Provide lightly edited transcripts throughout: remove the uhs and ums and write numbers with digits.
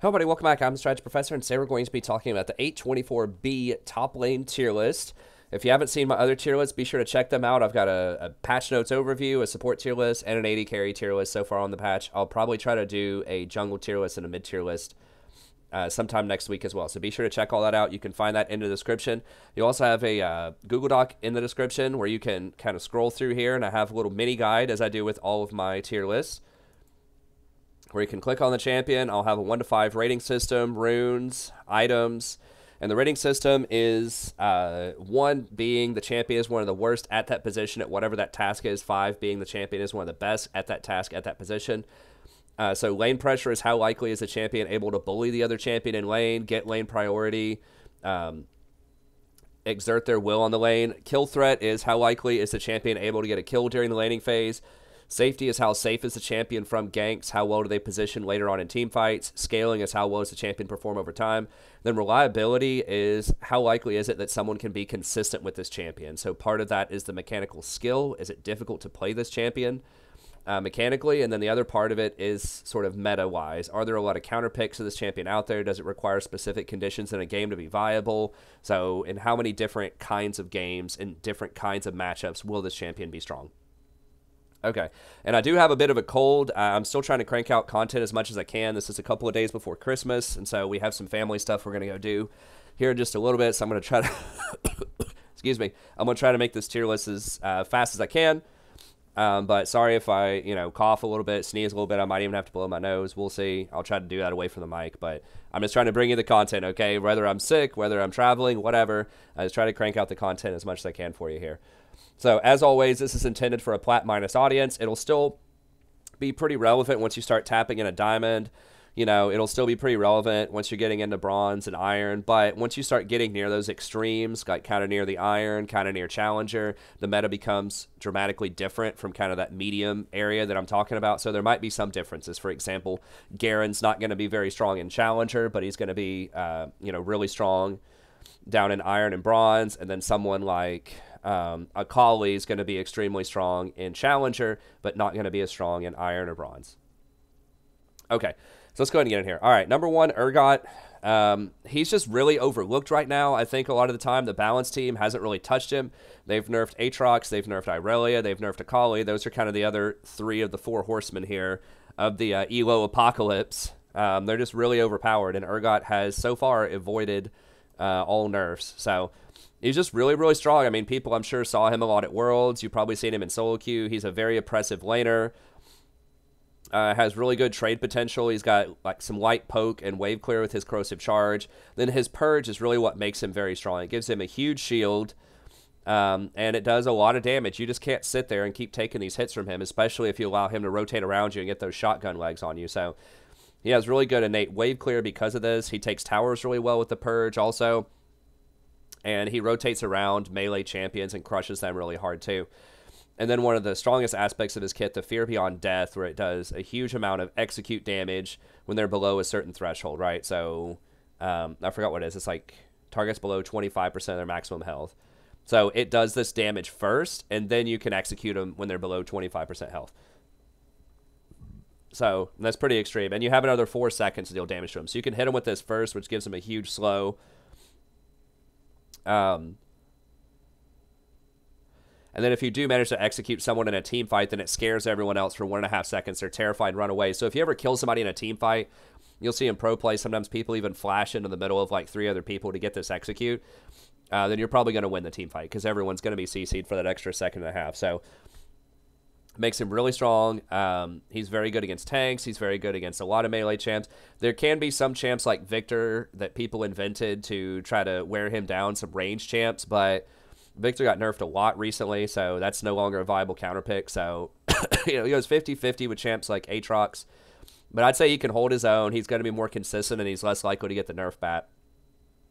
Hello everybody, welcome back. I'm the Strategy Professor, and today we're going to be talking about the 824B top lane tier list. If you haven't seen my other tier lists, be sure to check them out. I've got a patch notes overview, a support tier list, and an AD carry tier list so far on the patch. I'll probably try to do a jungle tier list and a mid tier list sometime next week as well. So be sure to check all that out. You can find that in the description. You also have a Google Doc in the description where you can kind of scroll through here, and I have a little mini guide as I do with all of my tier lists, where you can click on the champion. I'll have a 1 to 5 rating system, runes, items, and the rating system is 1 being the champion is one of the worst at that position at whatever that task is, 5 being the champion is one of the best at that task at that position. So lane pressure is how likely is the champion able to bully the other champion in lane, get lane priority, exert their will on the lane. Kill threat is how likely is the champion able to get a kill during the laning phase. Safety is how safe is the champion from ganks, how well do they position later on in team fights. Scaling is how well does the champion perform over time. Then reliability is how likely is it that someone can be consistent with this champion. So part of that is the mechanical skill. Is it difficult to play this champion mechanically? And then the other part of it is sort of meta-wise. Are there a lot of counter picks of this champion out there? Does it require specific conditions in a game to be viable? So in how many different kinds of games and different kinds of matchups will this champion be strong? Okay, and I do have a bit of a cold. I'm still trying to crank out content as much as I can. This is a couple of days before Christmas, and so we have some family stuff we're going to go do here in just a little bit, so I'm going to try to, excuse me, I'm going to try to make this tier list as fast as I can, but sorry if I, cough a little bit, sneeze a little bit. I might even have to blow my nose. We'll see. I'll try to do that away from the mic, but I'm just trying to bring you the content, okay? Whether I'm sick, whether I'm traveling, whatever, I just try to crank out the content as much as I can for you here. So, as always, this is intended for a plat minus audience. It'll still be pretty relevant once you start tapping in a diamond. It'll still be pretty relevant once you're getting into bronze and iron. But once you start getting near those extremes, like kind of near the iron, kind of near challenger, the meta becomes dramatically different from kind of that medium area that I'm talking about. So there might be some differences. For example, Garen's not going to be very strong in challenger, but he's going to be, really strong down in iron and bronze. And then someone like Akali is going to be extremely strong in challenger, but not going to be as strong in iron or bronze. Okay, so let's go ahead and get in here. All right, number 1, Urgot. He's just really overlooked right now. I think a lot of the time the balance team hasn't really touched him. They've nerfed Aatrox, they've nerfed Irelia, they've nerfed Akali. Those are kind of the other 3 of the 4 horsemen here of the Elo apocalypse. They're just really overpowered, and Urgot has so far avoided all nerfs. So he's just really, really strong. I mean, people, I'm sure, saw him a lot at Worlds. You've probably seen him in solo queue. He's a very oppressive laner. Has really good trade potential. He's got like some light poke and wave clear with his corrosive charge. Then his purge is really what makes him very strong. It gives him a huge shield, and it does a lot of damage. You just can't sit there and keep taking these hits from him, especially if you allow him to rotate around you and get those shotgun legs on you. So he has really good innate wave clear because of this. He takes towers really well with the purge also. And he rotates around melee champions and crushes them really hard too. And then one of the strongest aspects of his kit, the Fear Beyond Death, where it does a huge amount of execute damage when they're below a certain threshold, right? So I forgot what it is. It's like targets below 25% of their maximum health. So it does this damage first, and then you can execute them when they're below 25% health. So that's pretty extreme. And you have another 4 seconds to deal damage to him. So you can hit him with this first, which gives him a huge slow. And then if you do manage to execute someone in a team fight, then it scares everyone else for 1.5 seconds. They're terrified and run away. So if you ever kill somebody in a team fight, you'll see in pro play, sometimes people even flash into the middle of like 3 other people to get this execute. Then you're probably going to win the team fight because everyone's going to be CC'd for that extra 1.5 seconds. So makes him really strong. He's very good against tanks. He's very good against a lot of melee champs. There can be some champs like Victor that people invented to try to wear him down, some range champs, but Victor got nerfed a lot recently, so that's no longer a viable counter pick. So, he goes 50-50 with champs like Aatrox. But I'd say he can hold his own. He's going to be more consistent, and he's less likely to get the nerf bat.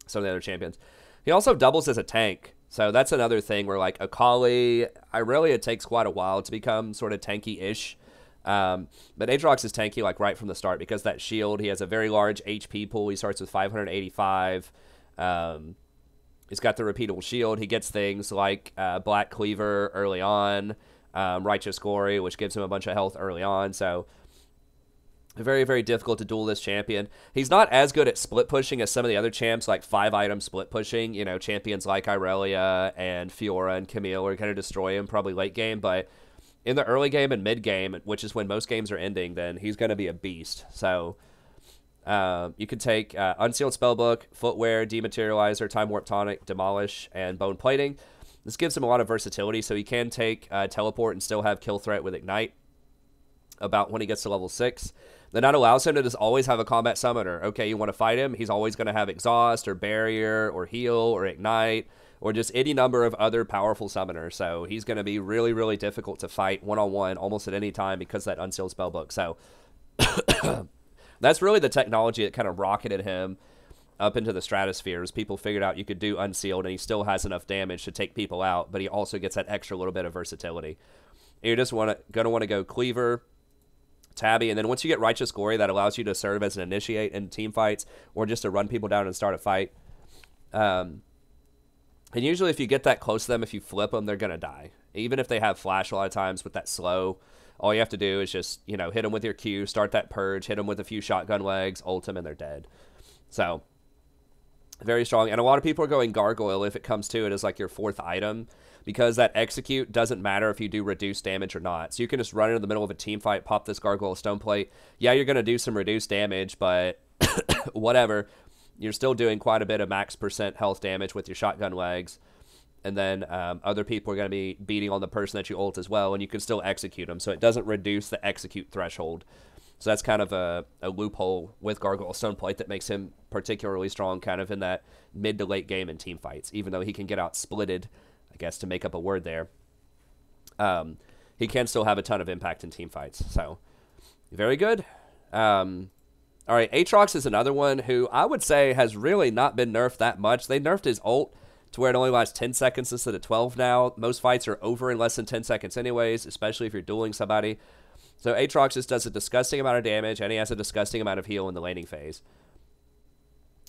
Some of the other champions. He also doubles as a tank. So that's another thing where, like, Akali, Irelia, it takes quite a while to become sort of tanky-ish. But Aatrox is tanky, like, right from the start because that shield, he has a very large HP pool. He starts with 585. He's got the repeatable shield. He gets things like Black Cleaver early on, Righteous Glory, which gives him a bunch of health early on. So Very, very difficult to duel this champion. He's not as good at split pushing as some of the other champs, like 5-item split pushing. You know, champions like Irelia and Fiora and Camille are going to destroy him probably late game, but in the early game and mid game, which is when most games are ending, then he's going to be a beast. So you can take Unsealed Spellbook, Footwear, Dematerializer, Time Warp Tonic, Demolish, and Bone Plating. This gives him a lot of versatility, so he can take Teleport and still have Kill Threat with Ignite about when he gets to level 6. Then that allows him to just always have a combat summoner. Okay, you want to fight him, he's always going to have Exhaust or Barrier or Heal or Ignite or just any number of other powerful summoners. So he's going to be really, really difficult to fight one-on-one almost at any time because of that Unsealed Spellbook. So that's really the technology that kind of rocketed him up into the stratosphere, as people figured out you could do Unsealed and he still has enough damage to take people out, but he also gets that extra little bit of versatility. You're just going to want to go Cleaver, Tabby, and then once you get Righteous Glory, that allows you to serve as an initiate in team fights or just to run people down and start a fight. And usually if you get that close to them, if you flip them, they're going to die. Even if they have Flash a lot of times with that slow, all you have to do is just, you know, hit them with your Q, start that Purge, hit them with a few shotgun legs, ult them, and they're dead. So, very strong. And a lot of people are going Gargoyle if it comes to it as like your 4th item, because that Execute doesn't matter if you do reduced damage or not. So you can just run into the middle of a team fight, pop this Gargoyle Stoneplate. Yeah, you're going to do some reduced damage, but whatever. You're still doing quite a bit of max % health damage with your shotgun legs. And then other people are going to be beating on the person that you ult as well, and you can still execute them. So it doesn't reduce the execute threshold. So that's kind of a loophole with Gargoyle Stoneplate that makes him particularly strong kind of in that mid to late game in team fights, even though he can get out splitted, I guess, to make up a word there. He can still have a ton of impact in team fights. So, very good. All right, Aatrox is another one who I would say has really not been nerfed that much. They nerfed his ult to where it only lasts 10 seconds instead of 12 now. Most fights are over in less than 10 seconds anyways, especially if you're dueling somebody. So Aatrox just does a disgusting amount of damage, and he has a disgusting amount of heal in the laning phase.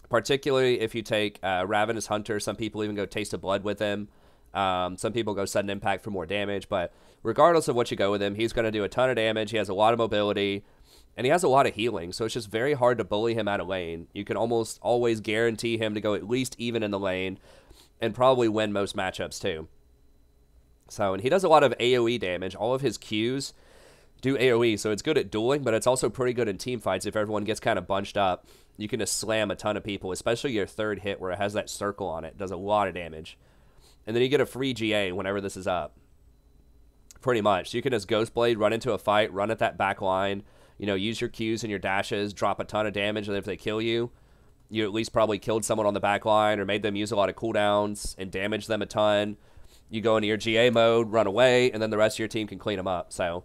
Particularly if you take Ravenous Hunter. Some people even go Taste of Blood with him. Some people go Sudden Impact for more damage. But regardless of what you go with him, he's going to do a ton of damage. He has a lot of mobility, and he has a lot of healing. So it's just very hard to bully him out of lane. You can almost always guarantee him to go at least even in the lane and probably win most matchups too. So, and he does a lot of AoE damage. All of his Qs do AoE, so it's good at dueling, but it's also pretty good in team fights if everyone gets kind of bunched up. You can just slam a ton of people, especially your 3rd hit where it has that circle on it. It does a lot of damage. And then you get a free GA whenever this is up. Pretty much. So you can just Ghostblade, run into a fight, run at that back line, you know, use your Qs and your dashes, drop a ton of damage, and if they kill you, you at least probably killed someone on the back line or made them use a lot of cooldowns and damage them a ton. You go into your GA mode, run away, and then the rest of your team can clean them up. So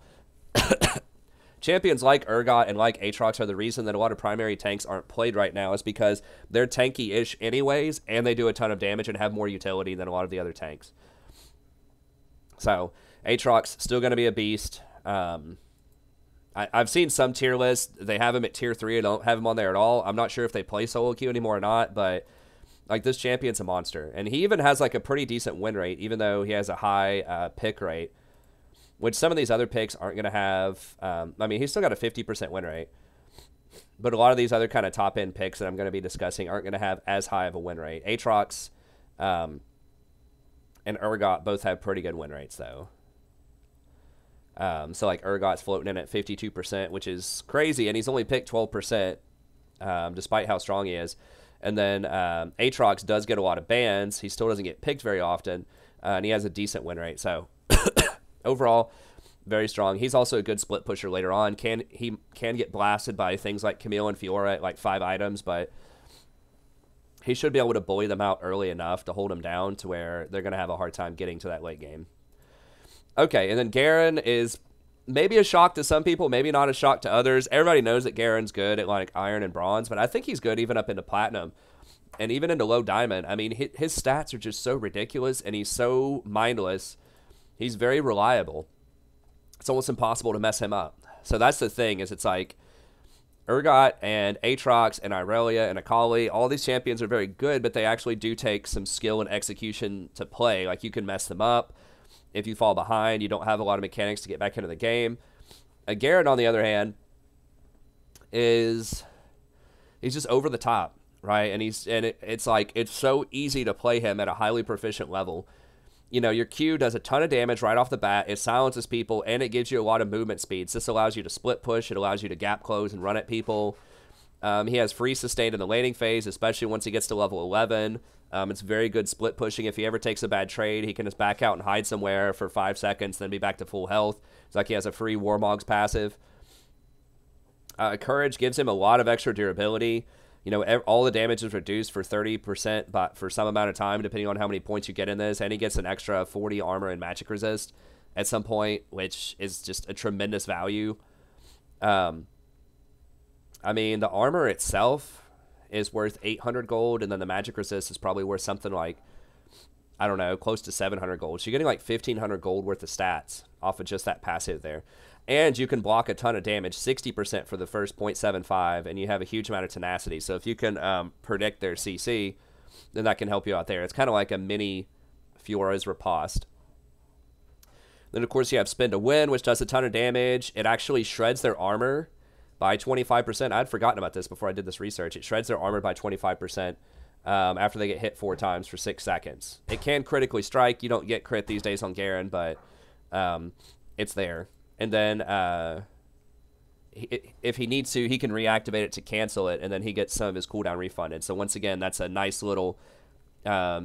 champions like Urgot and like Aatrox are the reason that a lot of primary tanks aren't played right now, is because they're tanky-ish anyways, and they do a ton of damage and have more utility than a lot of the other tanks. So Aatrox still going to be a beast. I've seen some tier lists. They have him at tier 3 and don't have him on there at all. I'm not sure if they play solo queue anymore or not, but like this champion's a monster. And he even has like a pretty decent win rate, even though he has a high pick rate, which some of these other picks aren't going to have. I mean, he's still got a 50% win rate, but a lot of these other kind of top-end picks that I'm going to be discussing aren't going to have as high of a win rate. Aatrox and Urgot both have pretty good win rates, though. So, like, Urgot's floating in at 52%, which is crazy, and he's only picked 12%, despite how strong he is. And then Aatrox does get a lot of bans. He still doesn't get picked very often, and he has a decent win rate. So, overall, very strong. He's also a good split pusher later on. He can get blasted by things like Camille and Fiora at, like, 5 items, but he should be able to bully them out early enough to hold them down to where they're going to have a hard time getting to that late game. Okay, and then Garen is maybe a shock to some people, maybe not a shock to others. Everybody knows that Garen's good at like iron and bronze, but I think he's good even up into platinum and even into low diamond. I mean, his stats are just so ridiculous, and he's so mindless. He's very reliable. It's almost impossible to mess him up. So that's the thing, is it's like Urgot and Aatrox and Irelia and Akali, all these champions are very good, but they actually do take some skill and execution to play. Like, you can mess them up. If you fall behind, you don't have a lot of mechanics to get back into the game. Garen, on the other hand, is he's just over the top, right? And it's like it's so easy to play him at a highly proficient level. You know, your Q does a ton of damage right off the bat. It silences people, and it gives you a lot of movement speeds. This allows you to split push. It allows you to gap close and run at people. He has free sustain in the laning phase, especially once he gets to level 11. It's very good split pushing. If he ever takes a bad trade, he can just back out and hide somewhere for 5 seconds, then be back to full health. It's like he has a free Warmog's passive. Courage gives him a lot of extra durability. You know, all the damage is reduced for 30%, but for some amount of time, depending on how many points you get in this. And he gets an extra 40 armor and magic resist at some point, which is just a tremendous value. I mean, the armor itself is worth 800 gold, and then the magic resist is probably worth something like, I don't know, close to 700 gold. So you're getting like 1,500 gold worth of stats off of just that passive there. And you can block a ton of damage, 60% for the first 0.75, and you have a huge amount of tenacity. So if you can predict their CC, then that can help you out there. It's kind of like a mini Fiora's Riposte. Then, of course, you have Spin to Win, which does a ton of damage. It actually shreds their armor by 25%. I'd forgotten about this before I did this research. It shreds their armor by 25% after they get hit 4 times for 6 seconds. It can critically strike. You don't get crit these days on Garen, but it's there. And then if he needs to, he can reactivate it to cancel it, and then he gets some of his cooldown refunded. So once again, that's a nice little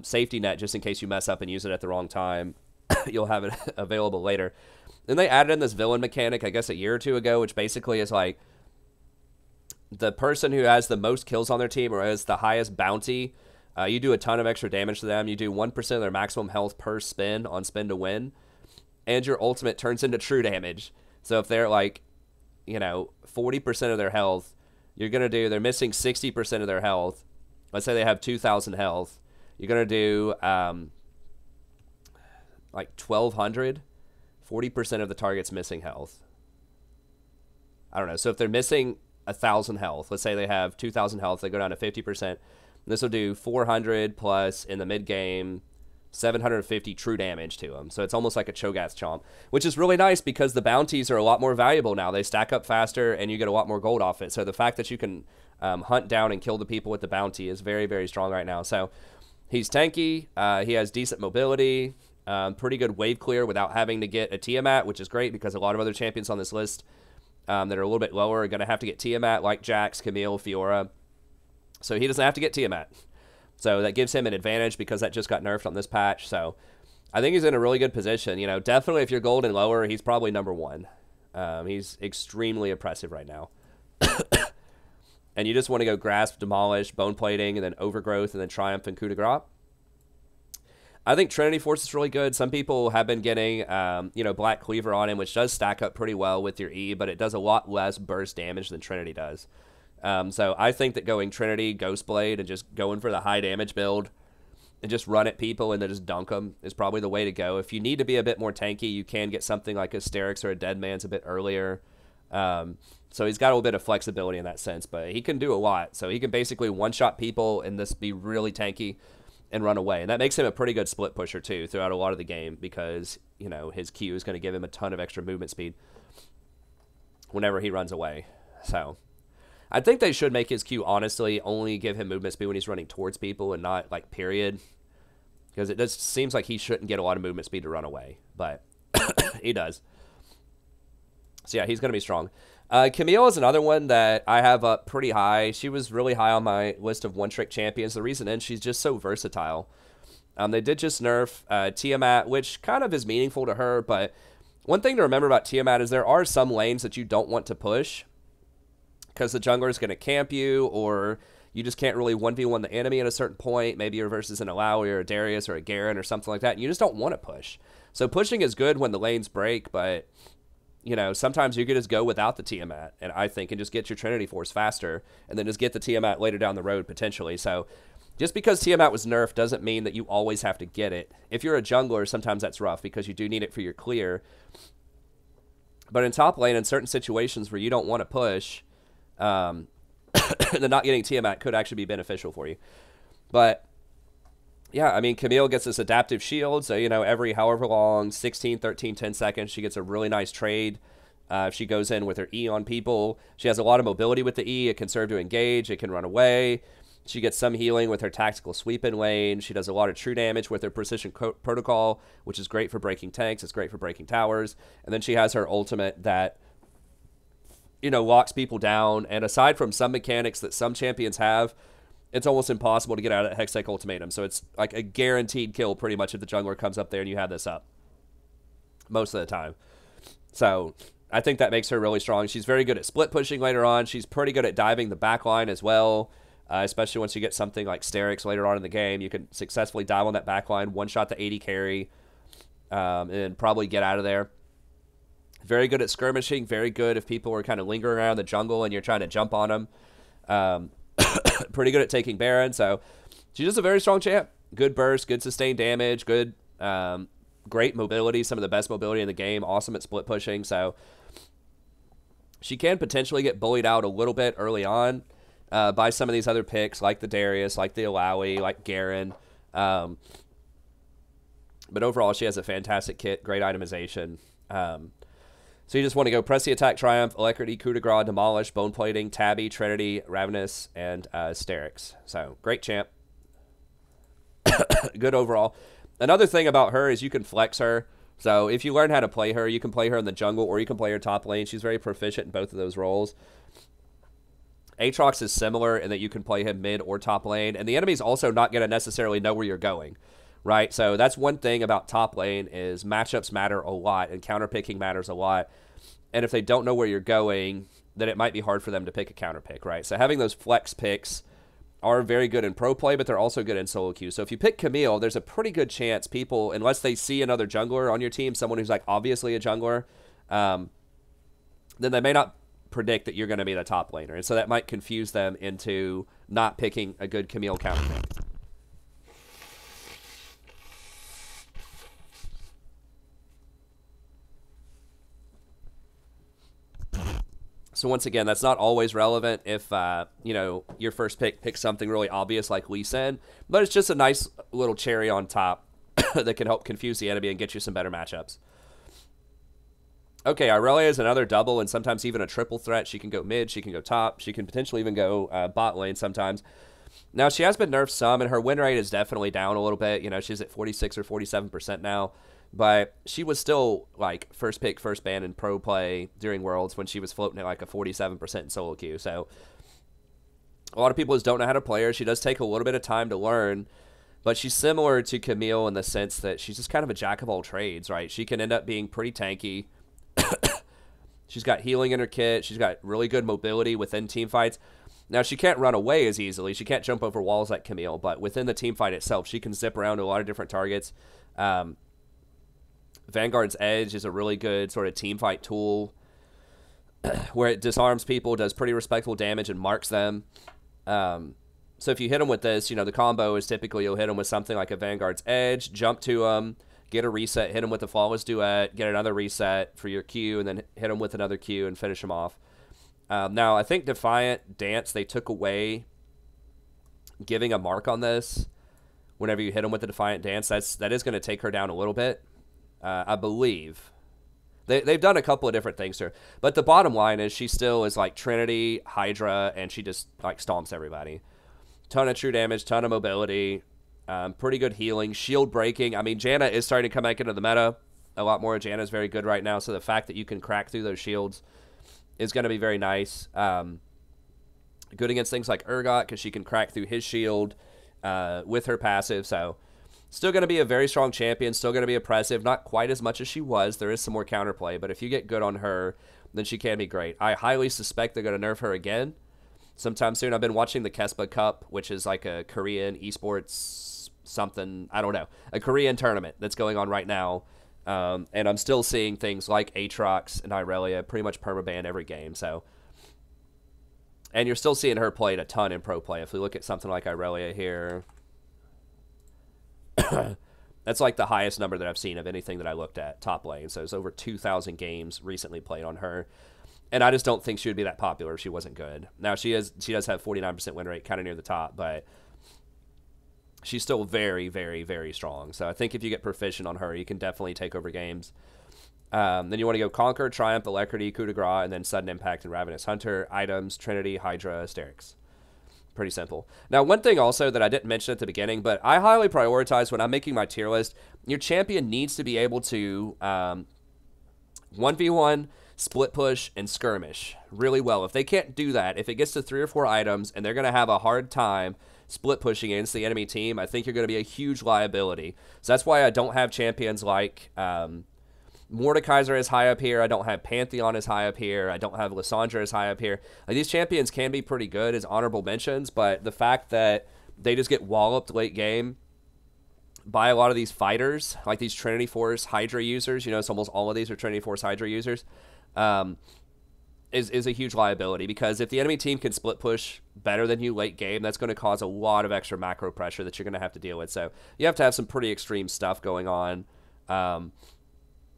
safety net just in case you mess up and use it at the wrong time. You'll have it available later. Then they added in this villain mechanic, I guess a year or 2 ago, which basically is like the person who has the most kills on their team or has the highest bounty, you do a ton of extra damage to them. You do 1% of their maximum health per spin on Spin to Win. And your ultimate turns into true damage. So if they're like, you know, 40% of their health, you're going to do, they're missing 60% of their health. Let's say they have 2,000 health. You're going to do like 1,200, 40% of the target's missing health. I don't know. So if they're missing 1,000 health, let's say they have 2,000 health, they go down to 50%. This will do 400 plus in the mid game, 750 true damage to them. So it's almost like a Cho'Gath Chomp, which is really nice because the bounties are a lot more valuable now. They stack up faster and you get a lot more gold off it. So the fact that you can hunt down and kill the people with the bounty is very, very strong right now. So he's tanky. He has decent mobility, pretty good wave clear without having to get a Tiamat, which is great because a lot of other champions on this list that are a little bit lower are going to have to get Tiamat, like Jax, Camille, Fiora. So he doesn't have to get Tiamat. So that gives him an advantage because that just got nerfed on this patch. So I think he's in a really good position. You know, definitely if you're gold and lower, he's probably number 1. He's extremely oppressive right now. And you just want to go Grasp, Demolish, Bone Plating, and then Overgrowth, and then Triumph and Coup de Grace. I think Trinity Force is really good. Some people have been getting, you know, Black Cleaver on him, which does stack up pretty well with your E, but it does a lot less burst damage than Trinity does. So I think that going Trinity, Ghostblade, and just going for the high damage build and just run at people and then just dunk them is probably the way to go. If you need to be a bit more tanky, you can get something like a Sterix or a Deadman's a bit earlier. So he's got a little bit of flexibility in that sense, but he can do a lot. So he can basically one-shot people and just be really tanky and run away. And that makes him a pretty good split pusher, too, throughout a lot of the game because, you know, his Q is going to give him a ton of extra movement speed whenever he runs away. So I think they should make his Q, honestly, only give him movement speed when he's running towards people and not, like, period. Because it just seems like he shouldn't get a lot of movement speed to run away. But he does. So, yeah, he's going to be strong. Camille is another one that I have up pretty high. She was really high on my list of one-trick champions. The reason is she's just so versatile. They did just nerf Tiamat, which kind of is meaningful to her. But one thing to remember about Tiamat is there are some lanes that you don't want to push, because the jungler is going to camp you, or you just can't really 1v1 the enemy at a certain point. Maybe you're versus an Illaoi or a Darius or a Garen or something like that, and you just don't want to push. So pushing is good when the lanes break, but, you know, sometimes you could just go without the Tiamat, and I think, and just get your Trinity Force faster, and then just get the Tiamat later down the road, potentially. So just because Tiamat was nerfed doesn't mean that you always have to get it. If you're a jungler, sometimes that's rough, because you do need it for your clear. But in top lane, in certain situations where you don't want to push, then not getting Tiamat could actually be beneficial for you. But yeah, I mean, Camille gets this adaptive shield, so, you know, every however long, 16, 13, 10 seconds, she gets a really nice trade. If she goes in with her E on people, she has a lot of mobility with the E. It can serve to engage. It can run away. She gets some healing with her tactical sweep in lane. She does a lot of true damage with her precision protocol, which is great for breaking tanks. It's great for breaking towers. And then she has her ultimate that, you know, locks people down. And aside from some mechanics that some champions have, it's almost impossible to get out of that Hextech Ultimatum. So it's like a guaranteed kill pretty much if the jungler comes up there and you have this up most of the time. So I think that makes her really strong. She's very good at split pushing later on. She's pretty good at diving the back line as well, especially once you get something like Sterix later on in the game. You can successfully dive on that back line, one-shot the 80 carry, and probably get out of there. Very good at skirmishing. Very good if people are kind of lingering around the jungle and you're trying to jump on them. Pretty good at taking Baron. So she's just a very strong champ. Good burst, good sustained damage, good, great mobility, some of the best mobility in the game. Awesome at split pushing. So she can potentially get bullied out a little bit early on by some of these other picks, like the Darius, like the Illaoi, like Garen. But overall, she has a fantastic kit, great itemization. So you just want to go press the attack, Triumph, Alacrity, Coup de Grace, Demolish, Bone Plating, Tabby, Trinity, Ravenous, and Sterix. So great champ. Good overall. Another thing about her is you can flex her. So if you learn how to play her, you can play her in the jungle or you can play her top lane. She's very proficient in both of those roles. Aatrox is similar in that you can play him mid or top lane. And the enemy's also not going to necessarily know where you're going, right? So that's one thing about top lane is matchups matter a lot and counterpicking matters a lot. And if they don't know where you're going, then it might be hard for them to pick a counter pick, right? So having those flex picks are very good in pro play, but they're also good in solo queue. So if you pick Camille, there's a pretty good chance people, unless they see another jungler on your team, someone who's like obviously a jungler, then they may not predict that you're going to be the top laner. And so that might confuse them into not picking a good Camille counter pick. So once again, that's not always relevant if, you know, your first pick picks something really obvious like Lee Sin, but it's just a nice little cherry on top that can help confuse the enemy and get you some better matchups. Okay, Irelia is another double and sometimes even a triple threat. She can go mid, she can go top, she can potentially even go bot lane sometimes. Now, she has been nerfed some, and her win rate is definitely down a little bit. You know, she's at 46 or 47% now. But she was still, like, first pick, first ban in pro play during Worlds when she was floating at, like, a 47% in solo queue. So a lot of people just don't know how to play her. She does take a little bit of time to learn. But she's similar to Camille in the sense that she's just kind of a jack of all trades, right? She can end up being pretty tanky. She's got healing in her kit. She's got really good mobility within team fights. Now, she can't run away as easily. She can't jump over walls like Camille. But within the team fight itself, she can zip around to a lot of different targets. Vanguard's Edge is a really good sort of team fight tool where it disarms people, does pretty respectable damage, and marks them. So if you hit them with this, you know, the combo is typically you'll hit them with something like a Vanguard's Edge, jump to them, get a reset, hit them with a Flawless Duet, get another reset for your Q, and then hit them with another Q and finish them off. Now, I think Defiant Dance, they took away giving a mark on this whenever you hit them with the Defiant Dance. That is going to take her down a little bit. I believe. They've done a couple of different things to her. But the bottom line is she still is like Trinity, Hydra, and she just like stomps everybody. Ton of true damage, ton of mobility, pretty good healing, shield breaking. I mean, Janna is starting to come back into the meta a lot more. Janna is very good right now, so the fact that you can crack through those shields is going to be very nice. Good against things like Urgot because she can crack through his shield with her passive, so... Still going to be a very strong champion, still going to be oppressive, not quite as much as she was. There is some more counterplay, but if you get good on her, then she can be great. I highly suspect they're going to nerf her again sometime soon. I've been watching the Kespa Cup, which is like a Korean esports something, I don't know, a Korean tournament that's going on right now. And I'm still seeing things like Aatrox and Irelia pretty much permaban every game. So, and you're still seeing her played a ton in pro play. If we look at something like Irelia here... That's like the highest number that I've seen of anything that I looked at, top lane. So it's over 2,000 games recently played on her. And I just don't think she would be that popular if she wasn't good. Now, she does have 49% win rate, kind of near the top, but she's still very, very, very strong. So I think if you get proficient on her, you can definitely take over games. Then you want to go Conquer, Triumph, Alacrity, Coup de Grace, and then Sudden Impact and Ravenous Hunter, items, Trinity, Hydra, Asterix. Pretty simple. Now, one thing also that I didn't mention at the beginning, but I highly prioritize when I'm making my tier list, your champion needs to be able to 1v1, split push, and skirmish really well. If they can't do that, if it gets to 3 or 4 items and they're going to have a hard time split pushing against the enemy team, I think you're going to be a huge liability. So that's why I don't have champions like Mordekaiser is high up here. I don't have Pantheon as high up here. I don't have Lissandra as high up here. Like, these champions can be pretty good as honorable mentions, but the fact that they just get walloped late game by a lot of these fighters, like these Trinity Force Hydra users, you know, it's almost all of these are Trinity Force Hydra users, is a huge liability, because if the enemy team can split push better than you late game, that's going to cause a lot of extra macro pressure that you're going to have to deal with. So you have to have some pretty extreme stuff going on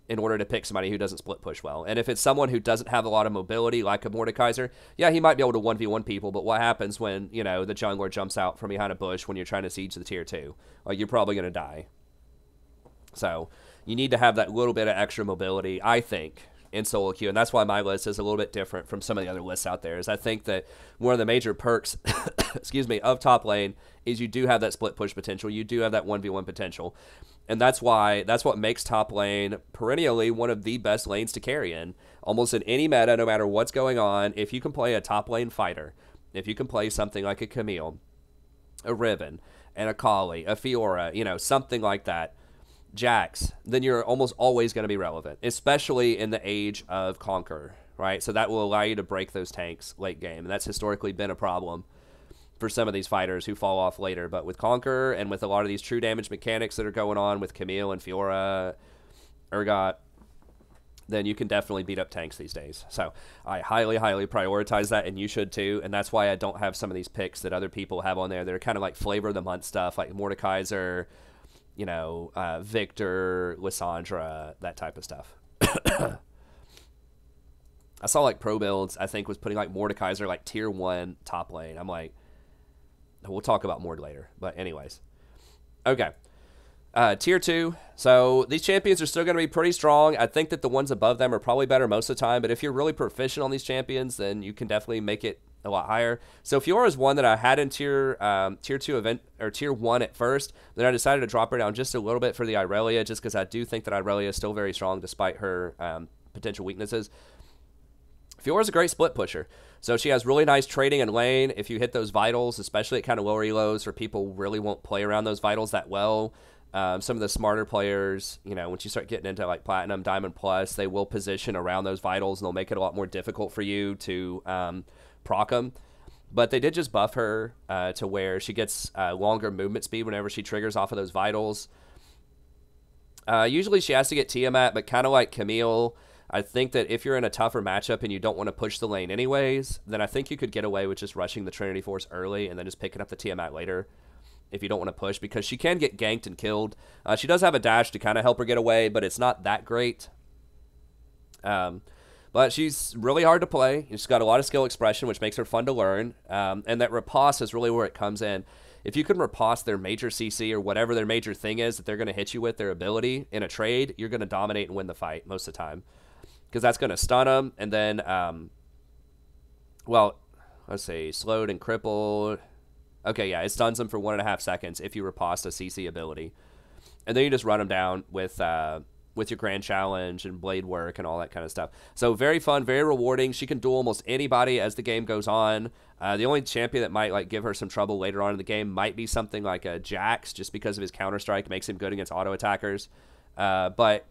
in order to pick somebody who doesn't split push well. And if it's someone who doesn't have a lot of mobility, like a Mordekaiser, yeah, he might be able to 1v1 people, but what happens when, you know, the jungler jumps out from behind a bush when you're trying to siege the tier 2? Like, you're probably going to die. So you need to have that little bit of extra mobility, I think, in solo queue, and that's why my list is a little bit different from some of the other lists out there. Is I think that one of the major perks, excuse me, of top lane is you do have that split push potential. You do have that 1v1 potential, and that's what makes top lane perennially one of the best lanes to carry in. Almost in any meta, no matter what's going on, if you can play a top lane fighter, if you can play something like a Camille, a Riven, an Akali, a Fiora, you know, something like that, Jax, then you're almost always going to be relevant, especially in the age of Conquer, right? So that will allow you to break those tanks late game, and that's historically been a problem for some of these fighters who fall off later. But with Conquer and with a lot of these true damage mechanics that are going on with Camille and Fiora, Urgot, then you can definitely beat up tanks these days. So I highly, highly prioritize that, and you should too, and that's why I don't have some of these picks that other people have on there that are kind of like flavor of the month stuff, like Mordekaiser, you know, Victor, Lissandra, that type of stuff. I saw like Pro Builds, I think, was putting like Mordekaiser like tier 1 top lane. I'm like, we'll talk about more later. But anyways. Okay. Tier 2. So these champions are still going to be pretty strong. I think that the ones above them are probably better most of the time. But if you're really proficient on these champions, then you can definitely make it a lot higher. So Fiora is one that I had in tier 2 event, or tier 1 at first. Then I decided to drop her down just a little bit for the Irelia, just because I do think that Irelia is still very strong despite her potential weaknesses. Fiora's a great split pusher. So she has really nice trading in lane. If you hit those vitals, especially at kind of lower elos where people really won't play around those vitals that well, some of the smarter players, you know, once you start getting into like Platinum, Diamond Plus, they will position around those vitals, and they'll make it a lot more difficult for you to proc them. But they did just buff her to where she gets longer movement speed whenever she triggers off of those vitals. Usually she has to get Tiamat, but kind of like Camille, I think that if you're in a tougher matchup and you don't want to push the lane anyways, then I think you could get away with just rushing the Trinity Force early and then just picking up the Tiamat later if you don't want to push, because she can get ganked and killed. She does have a dash to kind of help her get away, but it's not that great. But she's really hard to play. She's got a lot of skill expression, which makes her fun to learn. And that riposte is really where it comes in. If you can riposte their major CC or whatever their major thing is that they're going to hit you with, their ability in a trade, you're going to dominate and win the fight most of the time. Because that's going to stun them. And then, well, let's see, slowed and crippled. Okay, yeah, it stuns them for 1.5 seconds if you riposte a CC ability. And then you just run them down with your Grand Challenge and Blade Work and all that kind of stuff. So very fun, very rewarding. She can duel almost anybody as the game goes on. The only champion that might like give her some trouble later on in the game might be something like a Jax, just because of his Counter-Strike makes him good against auto attackers. But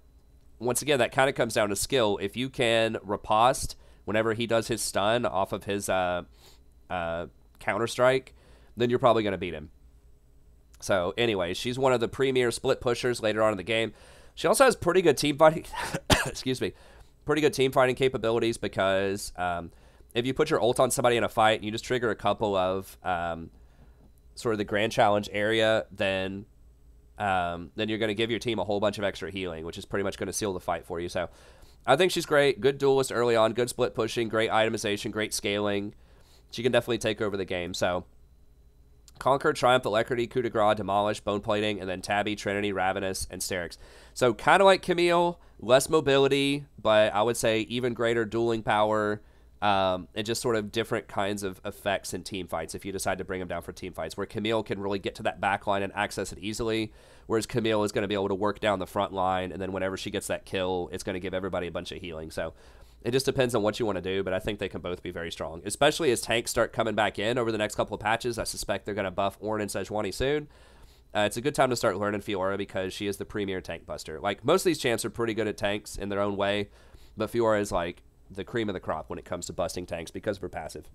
once again, that kind of comes down to skill. If you can riposte whenever he does his stun off of his Counter-Strike, then you're probably going to beat him. So anyway, she's one of the premier split pushers later on in the game. She also has pretty good team fighting, excuse me, pretty good team fighting capabilities, because if you put your ult on somebody in a fight and you just trigger a couple of sort of the Grand Challenge area, then you're going to give your team a whole bunch of extra healing, which is pretty much going to seal the fight for you. So I think she's great. Good duelist early on, good split pushing, great itemization, great scaling. She can definitely take over the game. So Conquer, Triumph, Alacrity, Coup de Grace, Demolish, Bone Plating, and then Tabby, Trinity, Ravenous, and Sterix. So kind of like Camille, Less mobility, but I would say even greater dueling power, and just sort of different kinds of effects in team fights if you decide to bring him down for team fights, where Camille can really get to that back line and access it easily, whereas Camille is going to be able to work down the front line, and then whenever she gets that kill, it's going to give everybody a bunch of healing. So it just depends on what you want to do, but I think they can both be very strong, especially as tanks start coming back in over the next couple of patches. I suspect they're going to buff Ornn and Sejuani soon. It's a good time to start learning Fiora because she is the premier tank buster. Like, most of these champs are pretty good at tanks in their own way, but Fiora is like the cream of the crop when it comes to busting tanks because of her passive.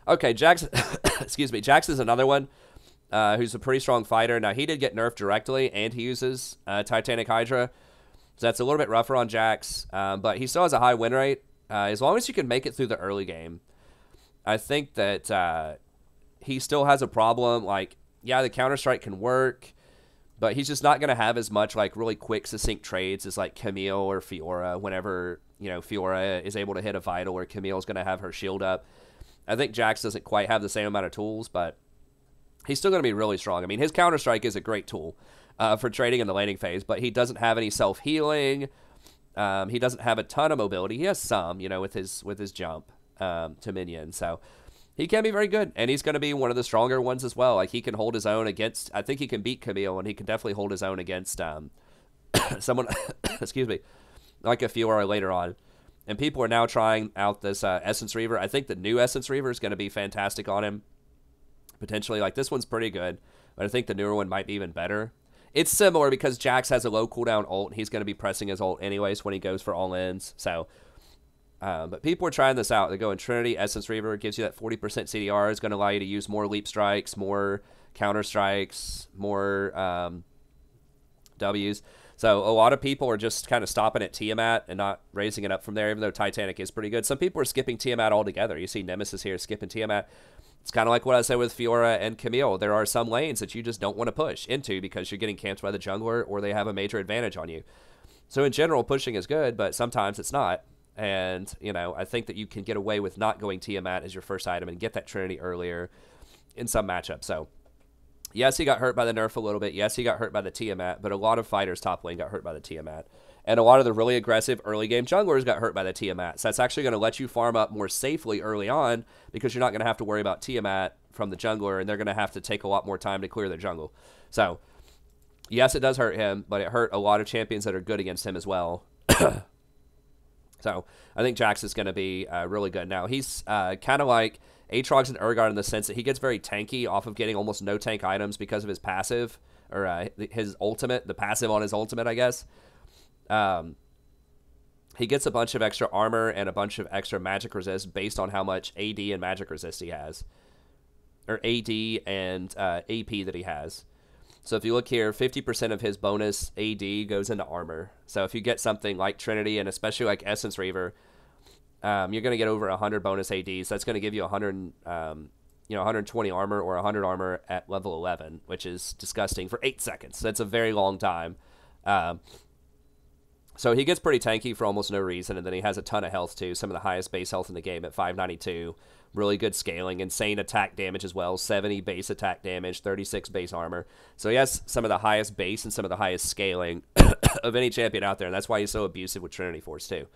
Okay, Jax, excuse me, Jax is another one who's a pretty strong fighter. Now, he did get nerfed directly, and he uses Titanic Hydra, so that's a little bit rougher on Jax, but he still has a high win rate. As long as you can make it through the early game, I think that he still has a problem. Like, yeah, the Counter-Strike can work, but he's just not going to have as much, like, really quick, succinct trades as, like, Camille or Fiora whenever, you know, Fiora is able to hit a Vital or Camille's going to have her shield up. I think Jax doesn't quite have the same amount of tools, but he's still going to be really strong. I mean, his Counter-Strike is a great tool for trading in the laning phase, but he doesn't have any self-healing. He doesn't have a ton of mobility. He has some, you know, with his jump to minion, so he can be very good, and he's going to be one of the stronger ones as well. Like, he can hold his own against, I think he can beat Camille, and he can definitely hold his own against someone, excuse me, like a Fiora later on. And people are now trying out this Essence Reaver. I think the new Essence Reaver is going to be fantastic on him, potentially. Like, this one's pretty good, but I think the newer one might be even better. It's similar because Jax has a low cooldown ult, and he's going to be pressing his ult anyways when he goes for all-ins, so... but people are trying this out. They're going Trinity, Essence Reaver, gives you that 40% CDR. It's going to allow you to use more leap strikes, more counter strikes, more Ws. So a lot of people are just kind of stopping at Tiamat and not raising it up from there, even though Titanic is pretty good. Some people are skipping Tiamat altogether. You see Nemesis here skipping Tiamat. It's kind of like what I said with Fiora and Camille. There are some lanes that you just don't want to push into because you're getting camped by the jungler or they have a major advantage on you. So in general, pushing is good, but sometimes it's not. And, you know, I think that you can get away with not going Tiamat as your first item and get that Trinity earlier in some matchups. So, yes, he got hurt by the nerf a little bit. Yes, he got hurt by the Tiamat, but a lot of fighters top lane got hurt by the Tiamat. And a lot of the really aggressive early game junglers got hurt by the Tiamat. So that's actually going to let you farm up more safely early on because you're not going to have to worry about Tiamat from the jungler, and they're going to have to take a lot more time to clear their jungle. So, yes, it does hurt him, but it hurt a lot of champions that are good against him as well. So I think Jax is going to be really good. Now, he's kind of like Aatrox and Urgot in the sense that he gets very tanky off of getting almost no tank items because of his passive, or his ultimate, the passive on his ultimate, I guess. He gets a bunch of extra armor and a bunch of extra magic resist based on how much AD and magic resist he has. Or AD and AP that he has. So if you look here, 50% of his bonus AD goes into armor. So if you get something like Trinity and especially like Essence Reaver, you're going to get over 100 bonus AD. So that's going to give you 120 armor or 100 armor at level 11, which is disgusting for 8 seconds. That's a very long time. So he gets pretty tanky for almost no reason, and then he has a ton of health too. Some of the highest base health in the game at 592. Really good scaling, insane attack damage as well, 70 base attack damage, 36 base armor. So he has some of the highest base and some of the highest scaling of any champion out there, and that's why he's so abusive with Trinity Force too.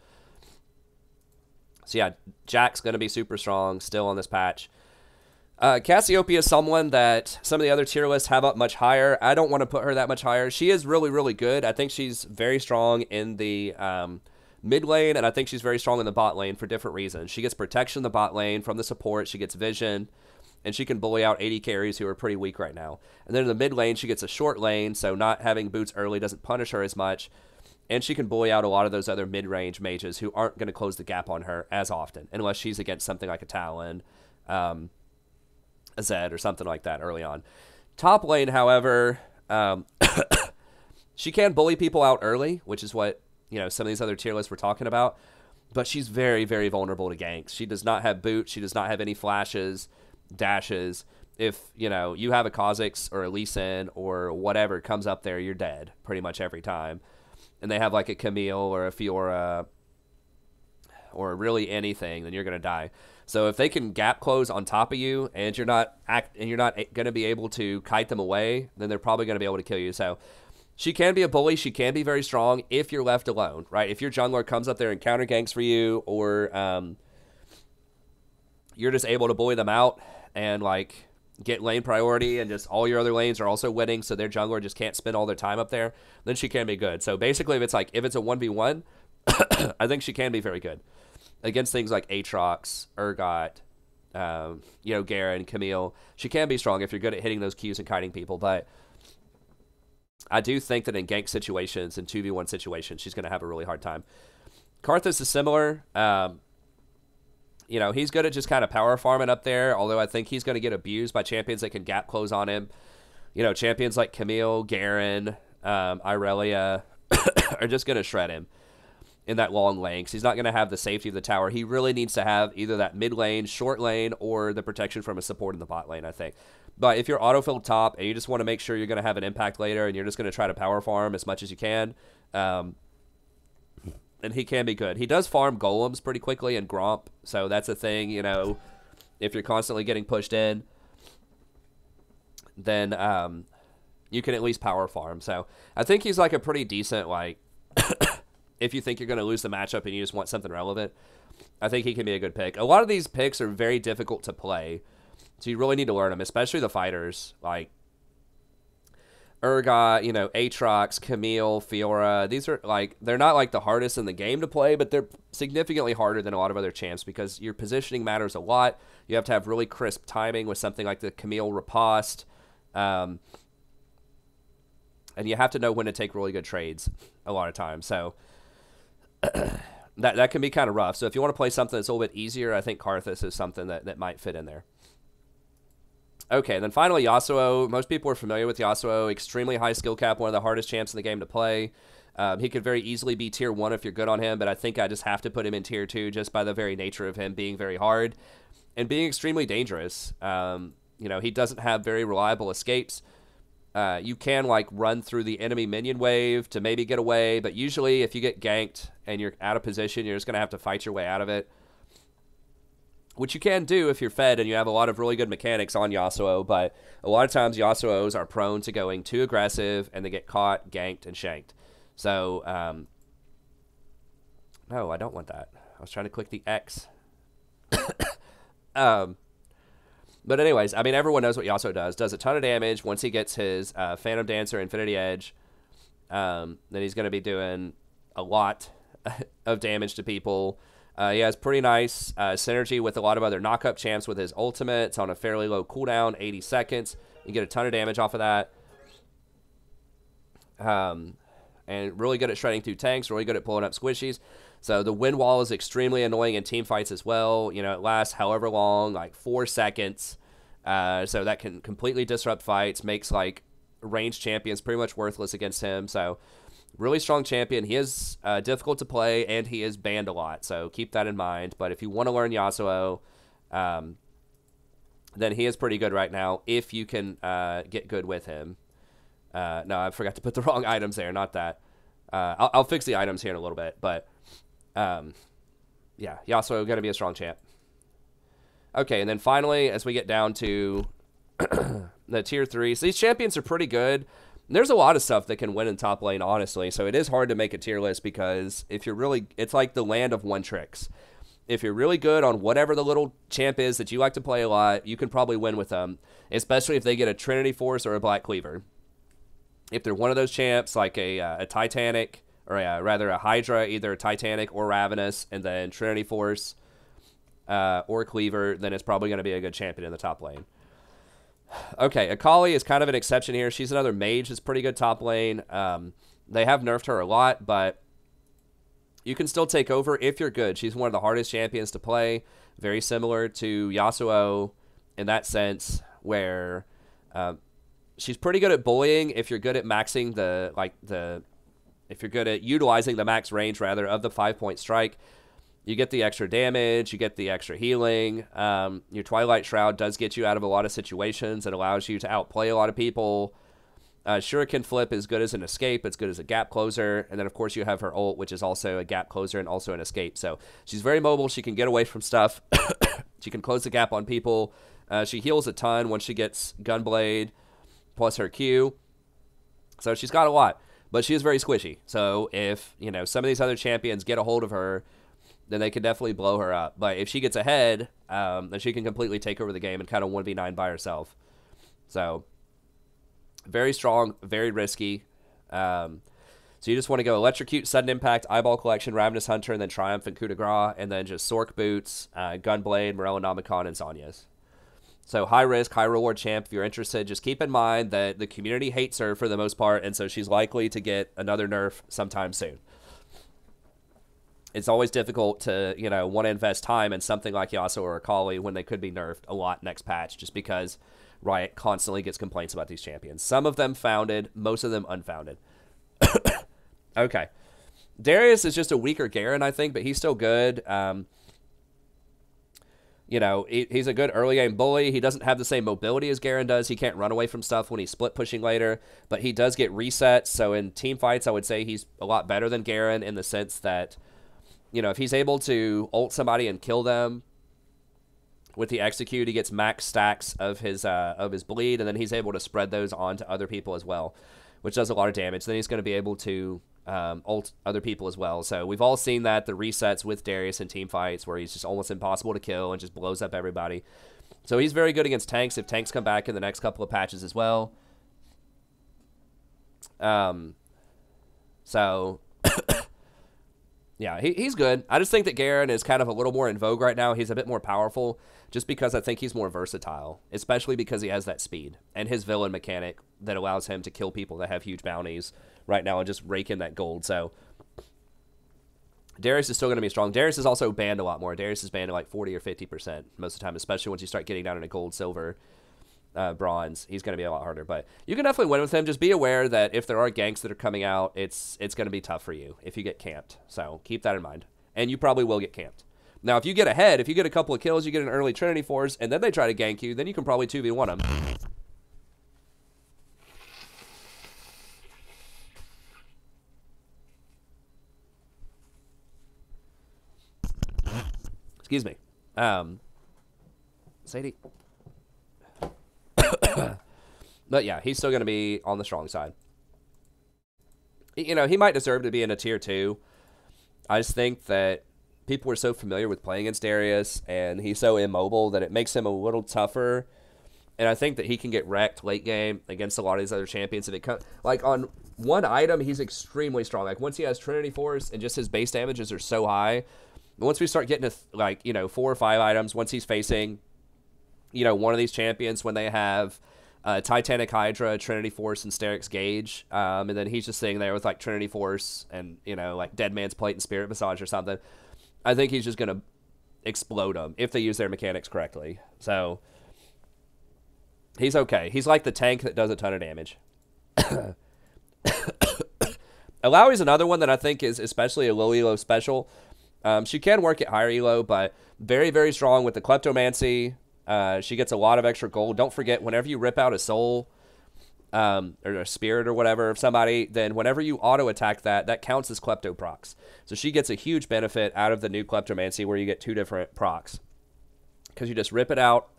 So yeah, Jack's going to be super strong still on this patch. Cassiopeia is someone that some of the other tier lists have up much higher. I don't want to put her that much higher. She is really, really good. I think she's very strong in the mid lane, and I think she's very strong in the bot lane for different reasons. She gets protection in the bot lane from the support. She gets vision, and she can bully out 80 carries who are pretty weak right now. And then in the mid lane, she gets a short lane, so not having boots early doesn't punish her as much. And she can bully out a lot of those other mid-range mages who aren't going to close the gap on her as often, unless she's against something like a Talon, a Zed, or something like that early on. Top lane, however, she can bully people out early, which is what, you know, some of these other tier lists we're talking about. But she's very, very vulnerable to ganks. She does not have boots. She does not have any flashes, dashes. If, you know, you have a Kha'Zix or a Lee Sin or whatever comes up there, you're dead pretty much every time. And they have like a Camille or a Fiora or really anything, then you're going to die. So if they can gap close on top of you and you're not going to be able to kite them away, then they're probably going to be able to kill you. So She can be a bully. She can be very strong if you're left alone, right? If your jungler comes up there and counter ganks for you, or you're just able to bully them out and like get lane priority, and just all your other lanes are also winning, so their jungler just can't spend all their time up there, then she can be good. So basically, if it's a 1v1, I think she can be very good against things like Aatrox, Urgot, Garen, Camille. She can be strong if you're good at hitting those Qs and kiting people, but I do think that in gank situations and 2v1 situations, she's going to have a really hard time. Karthus is similar. He's good at just kind of power farming up there, although I think he's going to get abused by champions that can gap close on him. Champions like Camille, Garen, Irelia are just going to shred him in that long lane, because he's not going to have the safety of the tower. He really needs to have either that mid lane, short lane, or the protection from a support in the bot lane, I think. But if you're autofilled top and you just want to make sure you're going to have an impact later and you're just going to try to power farm as much as you can, and he can be good. He does farm golems pretty quickly and Gromp, so that's a thing, if you're constantly getting pushed in, then you can at least power farm. So I think he's like a pretty decent, like, if you think you're going to lose the matchup and you just want something relevant, I think he can be a good pick. A lot of these picks are very difficult to play, so you really need to learn them, especially the fighters, like Urgot, Aatrox, Camille, Fiora. These are, like, they're not, like, the hardest in the game to play, but they're significantly harder than a lot of other champs because your positioning matters a lot. You have to have really crisp timing with something like the Camille riposte, and you have to know when to take really good trades a lot of times. So that can be kind of rough. So if you want to play something that's a little bit easier, I think Karthus is something that might fit in there. Okay, then finally Yasuo. Most people are familiar with Yasuo. Extremely high skill cap, one of the hardest champs in the game to play. He could very easily be tier 1 if you're good on him, but I think I just have to put him in tier 2 just by the very nature of him being very hard and being extremely dangerous. He doesn't have very reliable escapes. You can, like, run through the enemy minion wave to maybe get away, but usually if you get ganked and you're out of position, you're just going to have to fight your way out of it, which you can do if you're fed and you have a lot of really good mechanics on Yasuo, but a lot of times Yasuos are prone to going too aggressive and they get caught, ganked, and shanked. So, no, I don't want that. I was trying to click the X. But anyways, I mean, everyone knows what Yasuo does. Does a ton of damage once he gets his Phantom Dancer, Infinity Edge. Then he's going to be doing a lot of damage to people. He has pretty nice synergy with a lot of other knock-up champs with his ultimate. It's on a fairly low cooldown, 80 seconds. You get a ton of damage off of that. And really good at shredding through tanks, really good at pulling up squishies. So the wind wall is extremely annoying in team fights as well. It lasts however long, like 4 seconds. So that can completely disrupt fights, makes, like, ranged champions pretty much worthless against him. So really strong champion. He is difficult to play, and he is banned a lot. So keep that in mind. But if you want to learn Yasuo, then he is pretty good right now if you can get good with him. No, I forgot to put the wrong items there. Not that. I'll fix the items here in a little bit. But, yeah, Yasuo going to be a strong champ. Okay, and then finally, as we get down to the tier 3. So these champions are pretty good. There's a lot of stuff that can win in top lane, honestly. So it is hard to make a tier list because if you're really... It's like the land of one tricks. If you're really good on whatever the little champ is that you like to play a lot, you can probably win with them, especially if they get a Trinity Force or a Black Cleaver. If they're one of those champs, like a Titanic, or rather a Hydra, either a Titanic or Ravenous, and then Trinity Force or Cleaver, then it's probably going to be a good champion in the top lane. Okay, Akali is kind of an exception here. She's another mage that's pretty good top lane. They have nerfed her a lot, but you can still take over if you're good. She's one of the hardest champions to play, very similar to Yasuo in that sense, where she's pretty good at bullying if you're good at maxing if you're good at utilizing the max range, rather, of the 5-point strike. You get the extra damage, you get the extra healing. Your Twilight Shroud does get you out of a lot of situations. It allows you to outplay a lot of people. Shuriken Flip is good as an escape. It's good as a gap closer. And then, of course, you have her ult, which is also a gap closer and also an escape. So she's very mobile. She can get away from stuff. She can close the gap on people. She heals a ton once she gets Gunblade plus her Q. So she's got a lot, but she is very squishy. So if, you know, some of these other champions get a hold of her, then they can definitely blow her up. But if she gets ahead, then she can completely take over the game and kind of 1v9 by herself. So very strong, very risky. So you just want to go Electrocute, Sudden Impact, Eyeball Collection, Ravenous Hunter, and then Triumph and Coup de Grace, and then just Sork Boots, Gunblade, Morello Namicon, and Zhonya's. So high risk, high reward champ. If you're interested, just keep in mind that the community hates her for the most part, and so she's likely to get another nerf sometime soon. It's always difficult to, you know, want to invest time in something like Yasuo or Akali when they could be nerfed a lot next patch, just because Riot constantly gets complaints about these champions. Some of them founded, most of them unfounded. Okay. Darius is just a weaker Garen, I think, but he's still good. You know, he's a good early game bully. He doesn't have the same mobility as Garen does. He can't run away from stuff when he's split pushing later, but he does get resets. So in team fights, I would say he's a lot better than Garen in the sense that, you know, if he's able to ult somebody and kill them with the execute, he gets max stacks of his bleed, and then he's able to spread those onto other people as well, which does a lot of damage. Then he's going to be able to ult other people as well. So we've all seen that, the resets with Darius in team fights where he's just almost impossible to kill and just blows up everybody. So he's very good against tanks if tanks come back in the next couple of patches as well. So yeah, he's good. I just think that Garen is kind of a little more in vogue right now. He's a bit more powerful just because I think he's more versatile, especially because he has that speed and his villain mechanic that allows him to kill people that have huge bounties right now and just rake in that gold. So Darius is still going to be strong. Darius is also banned a lot more. Darius is banned at like 40 or 50% most of the time, especially once you start getting down into gold, silver, bronze. He's going to be a lot harder, but you can definitely win with him. Just be aware that if there are ganks that are coming out, it's going to be tough for you if you get camped. So keep that in mind, and you probably will get camped. Now, if you get ahead, if you get a couple of kills, you get an early Trinity Force, and then they try to gank you, then you can probably 2v1 them. Excuse me. Sadie. But yeah, he's still going to be on the strong side. You know, he might deserve to be in a tier 2. I just think that people are so familiar with playing against Darius, and he's so immobile that it makes him a little tougher. And I think that he can get wrecked late game against a lot of these other champions. If it comes, like on one item, he's extremely strong. Like once he has Trinity Force and just his base damages are so high. Once we start getting to like, you know, 4 or 5 items, once he's facing, you know, one of these champions when they have Titanic Hydra, Trinity Force, and Sterix Gauge, and then he's just sitting there with like Trinity Force and, you know, like Dead Man's Plate and Spirit Massage or something, I think he's just going to explode them if they use their mechanics correctly. So he's okay. He's like the tank that does a ton of damage. Illaoi is another one that I think is especially a low elo special. She can work at higher elo, but very, very strong with the Kleptomancy. She gets a lot of extra gold. Don't forget, whenever you rip out a soul or a spirit or whatever of somebody, then whenever you auto-attack that counts as Klepto procs. So she gets a huge benefit out of the new Kleptomancy where you get 2 different procs. Because you just rip it out,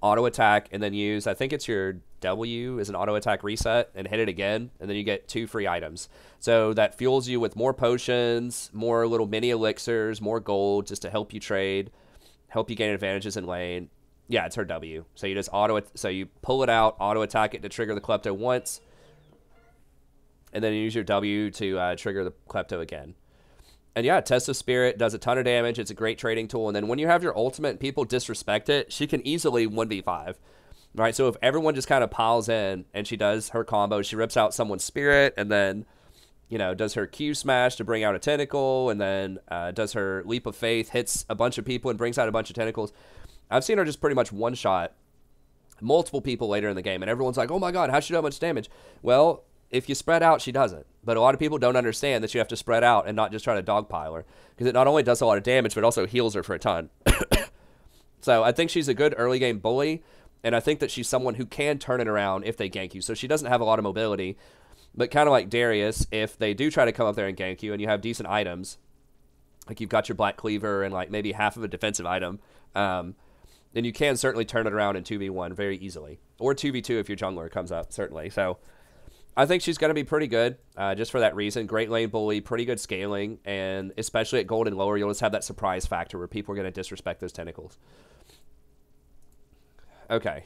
auto-attack, and then use, I think it's your W is an auto-attack reset, and hit it again, and then you get 2 free items. So that fuels you with more potions, more little mini elixirs, more gold, just to help you trade, help you gain advantages in lane. Yeah, it's her W. So you just so you pull it out, auto-attack it to trigger the Klepto once, and then you use your W to trigger the Klepto again. And yeah, Test of Spirit does a ton of damage. It's a great trading tool. And then when you have your ultimate and people disrespect it, she can easily 1v5. Right? So if everyone just kind of piles in and she does her combo, she rips out someone's spirit and then, you know, does her Q smash to bring out a tentacle, and then does her Leap of Faith, hits a bunch of people and brings out a bunch of tentacles. I've seen her just pretty much one-shot multiple people later in the game, and everyone's like, oh my god, how'd she do that much damage? Well, if you spread out, she doesn't. But a lot of people don't understand that you have to spread out and not just try to dogpile her, because it not only does a lot of damage, but it also heals her for a ton. So I think she's a good early game bully, and I think that she's someone who can turn it around if they gank you. So she doesn't have a lot of mobility, but kind of like Darius, if they do try to come up there and gank you and you have decent items, like you've got your Black Cleaver and like maybe half of a defensive item, then you can certainly turn it around in 2v1 very easily. Or 2v2 if your jungler comes up, certainly. So I think she's going to be pretty good, just for that reason. Great lane bully, pretty good scaling, and especially at gold and lower, you'll just have that surprise factor where people are going to disrespect those tentacles. Okay.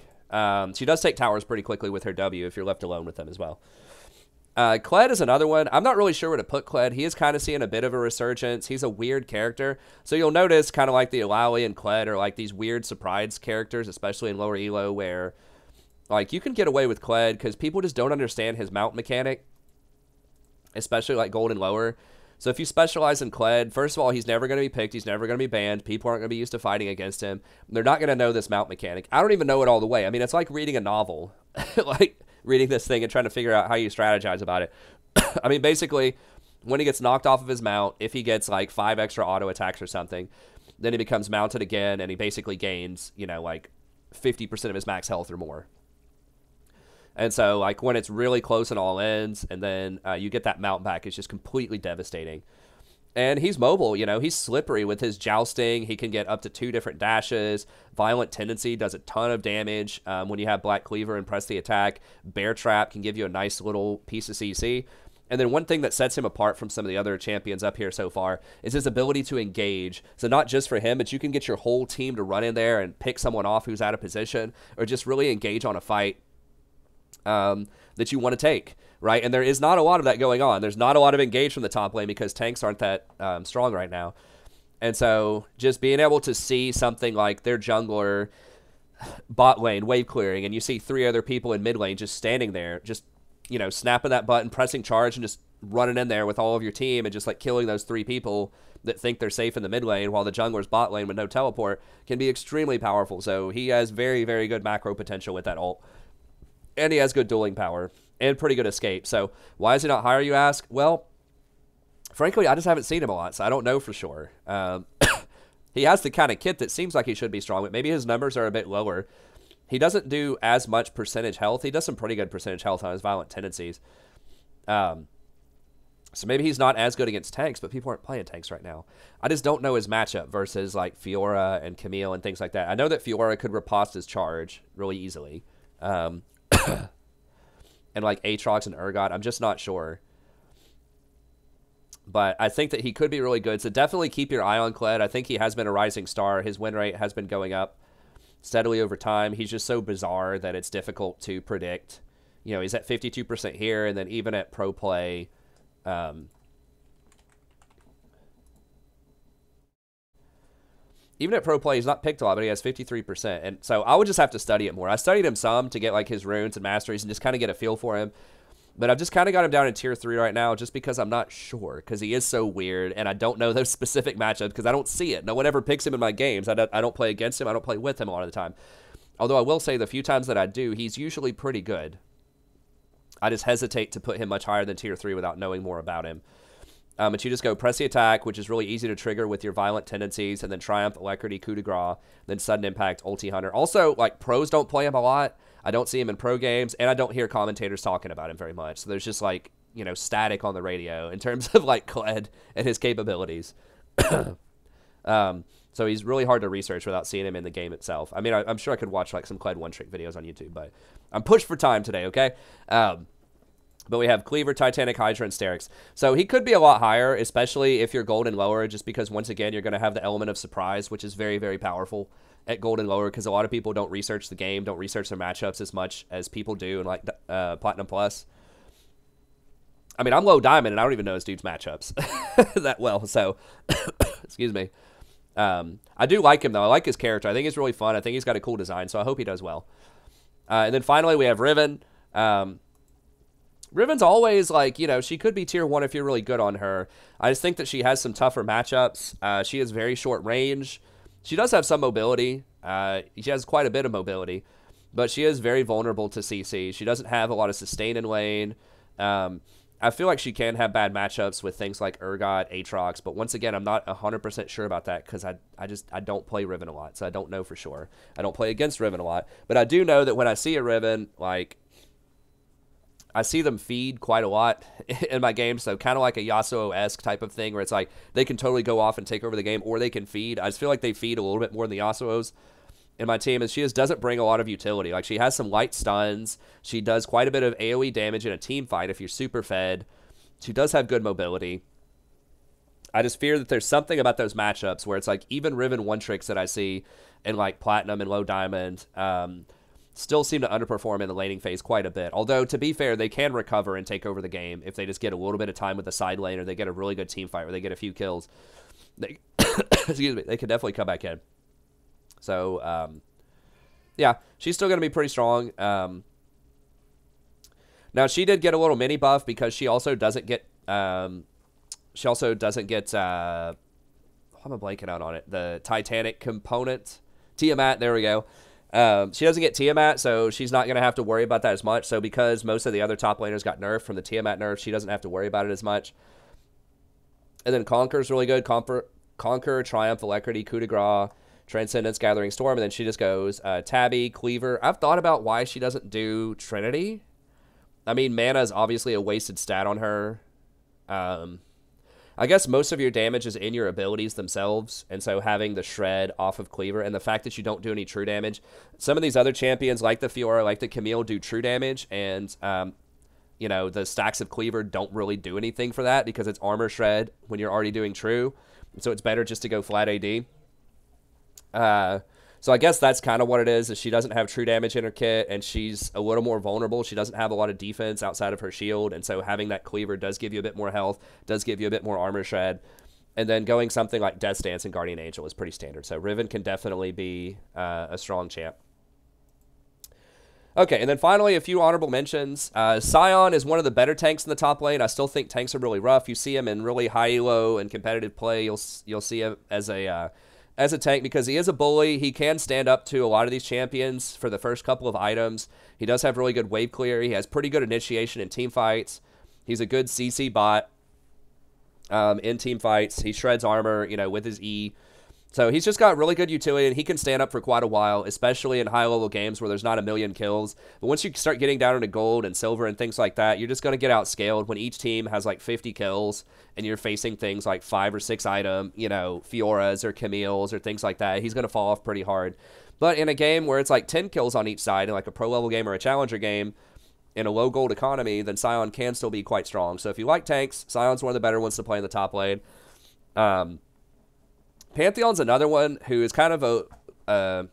She does take towers pretty quickly with her W if you're left alone with them as well. Kled is another one. I'm not really sure where to put Kled. He is kind of seeing a bit of a resurgence. He's a weird character. So you'll notice kind of like the Illaoi and Kled are like these weird surprise characters, especially in lower elo, where like you can get away with Kled because people just don't understand his mount mechanic, especially like gold and lower. So if you specialize in Kled, first of all, he's never going to be picked. He's never going to be banned. People aren't going to be used to fighting against him. They're not going to know this mount mechanic. I don't even know it all the way. I mean, it's like reading a novel, like reading this thing and trying to figure out how you strategize about it. I mean, basically, when he gets knocked off of his mount, if he gets like 5 extra auto attacks or something, then he becomes mounted again, and he basically gains, you know, like 50% of his max health or more. And so, like, when it's really close and all ends, and then you get that mount back, it's just completely devastating. And he's mobile, you know, he's slippery with his jousting. He can get up to 2 different dashes. Violent Tendency does a ton of damage when you have Black Cleaver and press the attack. Bear Trap can give you a nice little piece of CC. And then one thing that sets him apart from some of the other champions up here so far is his ability to engage. So not just for him, but you can get your whole team to run in there and pick someone off who's out of position, or just really engage on a fight that you want to take, right? And there is not a lot of that going on. There's not a lot of engage from the top lane because tanks aren't that strong right now. And so just being able to see something like their jungler bot lane wave clearing, and you see 3 other people in mid lane just standing there, just, you know, snapping that button, pressing charge, and just running in there with all of your team and just like killing those 3 people that think they're safe in the mid lane while the jungler's bot lane with no teleport can be extremely powerful. So he has very, very good macro potential with that ult. And he has good dueling power and pretty good escape. So why is he not higher, you ask? Well, frankly, I just haven't seen him a lot, so I don't know for sure. He has the kind of kit that seems like he should be strong, but maybe his numbers are a bit lower. He doesn't do as much percentage health. He does some pretty good percentage health on his violent tendencies. So maybe he's not as good against tanks, but people aren't playing tanks right now. I just don't know his matchup versus like Fiora and Camille and things like that. I know that Fiora could riposte his charge really easily. And like Aatrox and Urgot, I'm just not sure. But I think that he could be really good. So definitely keep your eye on Kled. I think he has been a rising star. His win rate has been going up steadily over time. He's just so bizarre that it's difficult to predict. You know, he's at 52% here, and then even at pro play, even at pro play, he's not picked a lot, but he has 53%. And so I would just have to study it more. I studied him some to get like his runes and masteries and just kind of get a feel for him. But I've just kind of got him down in tier 3 right now just because I'm not sure, because he is so weird, and I don't know those specific matchups because I don't see it. No one ever picks him in my games. I don't play against him. I don't play with him a lot of the time. Although I will say the few times that I do, he's usually pretty good. I just hesitate to put him much higher than tier 3 without knowing more about him. But you just go press the attack, which is really easy to trigger with your violent tendencies, and then Triumph, Alacrity, Coup de Grace, then Sudden Impact, Ulti Hunter. Also, like, pros don't play him a lot. I don't see him in pro games, and I don't hear commentators talking about him very much. So there's just, like, you know, static on the radio in terms of, like, Kled and his capabilities. So he's really hard to research without seeing him in the game itself. I mean, I'm sure I could watch, like, some Kled one-trick videos on YouTube, but I'm pushed for time today, okay? But we have Cleaver, Titanic, Hydra, and Sterix. So he could be a lot higher, especially if you're gold and lower, just because, once again, you're going to have the element of surprise, which is very, very powerful at gold and lower, because a lot of people don't research the game, don't research their matchups as much as people do in, like, Platinum Plus. I mean, I'm low diamond, and I don't even know this dude's matchups that well, so, excuse me. I do like him, though. I like his character. I think he's really fun. I think he's got a cool design, so I hope he does well. And then finally, we have Riven. Riven's always, like, you know, she could be tier 1 if you're really good on her. I just think that she has some tougher matchups. She has very short range. She does have some mobility. She has quite a bit of mobility, but she is very vulnerable to CC. She doesn't have a lot of sustain in lane. I feel like she can have bad matchups with things like Urgot, Aatrox, but once again, I'm not 100% sure about that because I don't play Riven a lot, so I don't know for sure. I don't play against Riven a lot, but I do know that when I see a Riven, like, I see them feed quite a lot in my game, so kind of like a Yasuo-esque type of thing where it's like they can totally go off and take over the game, or they can feed. I just feel like they feed a little bit more than the Yasuos. in my team is she just doesn't bring a lot of utility. Like, she has some light stuns. She does quite a bit of AoE damage in a team fight if you're super fed. She does have good mobility. I just fear that there's something about those matchups where it's like even Riven one-tricks that I see in like Platinum and Low Diamond still seem to underperform in the laning phase quite a bit. Although, to be fair, they can recover and take over the game if they just get a little bit of time with the side lane or they get a really good team fight where they get a few kills. They, excuse me, they can definitely come back in. So, yeah, she's still going to be pretty strong. Now, she did get a little mini buff because she also doesn't get... how am I blanking out on it? The Titanic component. Tiamat, there we go. She doesn't get Tiamat, so she's not going to have to worry about that as much. So because most of the other top laners got nerfed from the Tiamat nerf, she doesn't have to worry about it as much. And then Conquer's really good. Conquer, Triumph, Alacrity, Coup de Grace, Transcendence, Gathering Storm, and then she just goes Tabby, Cleaver. I've thought about why she doesn't do Trinity. I mean, mana is obviously a wasted stat on her. I guess most of your damage is in your abilities themselves, and so having the Shred off of Cleaver and the fact that you don't do any true damage. Some of these other champions, like the Fiora, like the Camille, do true damage, and, you know, the stacks of Cleaver don't really do anything for that because it's armor Shred when you're already doing true, so it's better just to go flat AD. So I guess that's kind of what it is she doesn't have true damage in her kit, and she's a little more vulnerable. She doesn't have a lot of defense outside of her shield, and so having that Cleaver does give you a bit more health, does give you a bit more armor shred. And then going something like Death Stance and Guardian Angel is pretty standard. So Riven can definitely be a strong champ. Okay, and then finally, a few honorable mentions. Sion is one of the better tanks in the top lane. I still think tanks are really rough. You see him in really high elo and competitive play. You'll see him as a tank because he is a bully. He can stand up to a lot of these champions for the first couple of items. He does have really good wave clear. He has pretty good initiation in team fights. He's a good CC bot in team fights. He shreds armor, you know, with his E. So he's just got really good utility, and he can stand up for quite a while, especially in high-level games where there's not a million kills. But once you start getting down into gold and silver and things like that, you're just going to get outscaled when each team has like 50 kills, and you're facing things like 5 or 6 item, you know, Fioras or Camille's or things like that. He's going to fall off pretty hard. But in a game where it's like 10 kills on each side, in like a pro-level game or a challenger game, in a low-gold economy, then Sion can still be quite strong. So if you like tanks, Sion's one of the better ones to play in the top lane. Pantheon's another one who is kind of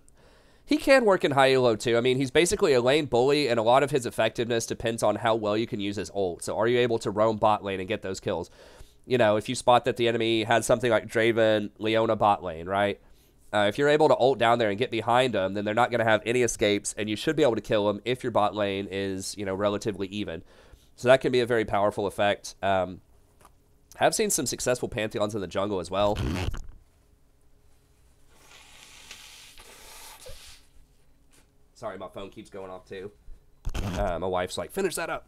he can work in high elo too. I mean, he's basically a lane bully, and a lot of his effectiveness depends on how well you can use his ult. So are you able to roam bot lane and get those kills? You know, if you spot that the enemy has something like Draven, Leona bot lane, right? If you're able to ult down there and get behind them, then they're not going to have any escapes, and you should be able to kill them if your bot lane is, you know, relatively even. So that can be a very powerful effect. I've seen some successful Pantheons in the jungle as well. Sorry, my phone keeps going off too. My wife's like, finish that up.